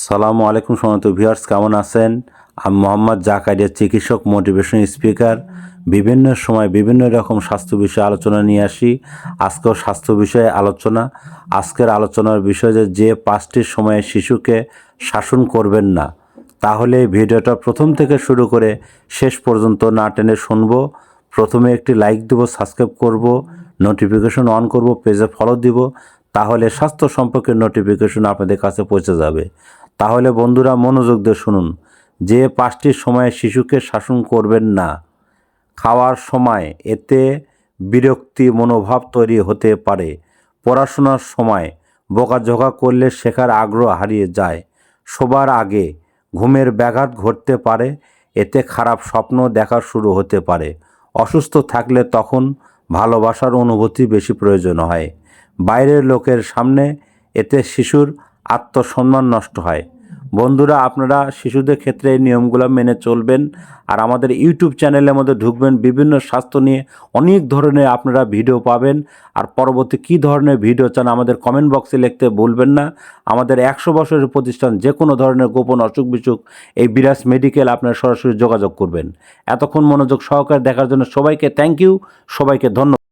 আসসালামু আলাইকুম সম্মানিত ভিউয়ার্স, কেমন আছেন? আমি মোহাম্মদ জাকারিয়া, চিকিৎসক, মোটিভেশন স্পিকার। বিভিন্ন সময় বিভিন্ন রকম স্বাস্থ্য বিষয়ে আলোচনা নিয়ে আসি। আজকেও স্বাস্থ্য বিষয়ে আলোচনা। আজকের আলোচনার বিষয় যে 5টি সময়ে শিশুকে শাসন করবেন না। তাহলে এই ভিডিওটা প্রথম থেকে শুরু করে শেষ পর্যন্ত না টেনে শুনবো। প্রথমে একটি লাইক দেব, সাবস্ক্রাইব করব, নোটিফিকেশন অন করব, পেজে ফলো দিব। তাহলে স্বাস্থ্য সম্পর্কে নোটিফিকেশন আপনাদের কাছে পৌঁছে যাবে। তাহলে বন্ধুরা মনোযোগ দিয়ে শুনুন। যে 5টি সময়ে শিশুকে শাসন করবেন না। খাওয়ার সময়, এতে বিরক্তি মনোভাব তৈরি হতে পারে। পড়াশোনার সময় বকাঝকা করলে শেখার আগ্রহ হারিয়ে যায়। শোবার আগে ঘুমের ব্যাঘাত ঘটতে পারে, এতে খারাপ স্বপ্ন দেখা শুরু হতে পারে। অসুস্থ থাকলে তখন ভালোবাসার অনুভূতি বেশি প্রয়োজন হয়। বাইরের লোকের সামনে, এতে শিশুর আত্মসম্মান নষ্ট হয়। বন্ধুরা, আপনারা শিশুদের ক্ষেত্রে এই নিয়মগুলো মেনে চলবেন। আর আমাদের ইউটিউব চ্যানেলের মধ্যে ঢুকবেন, বিভিন্ন স্বাস্থ্য নিয়ে অনেক ধরনের আপনারা ভিডিও পাবেন। আর পরবর্তী কী ধরনের ভিডিও চান আমাদের কমেন্ট বক্সে লিখতে ভুলবেন না। আমাদের 100 বছরের প্রতিষ্ঠান, যে কোনো ধরনের গোপন অসুখ বিসুখ এই বিরাজ মেডিকেল, আপনারা সরাসরি যোগাযোগ করবেন। এতক্ষণ মনোযোগ সহকারে দেখার জন্য সবাইকে থ্যাংক ইউ, সবাইকে ধন্যবাদ।